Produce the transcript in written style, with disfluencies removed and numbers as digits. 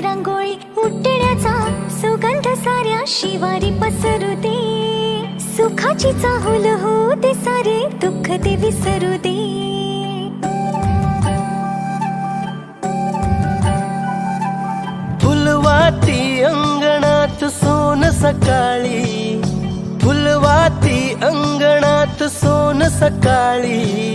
रांगोळी उठण्याचा सुगंध साऱ्या शिवारी पसरू दे. सुखाची चाहुल होऊ दे, सारे दुःख ते विसरू दे. फुलवाती अंगणात सोन सकाळी, फुलवाती अंगणात सोन सकाळी.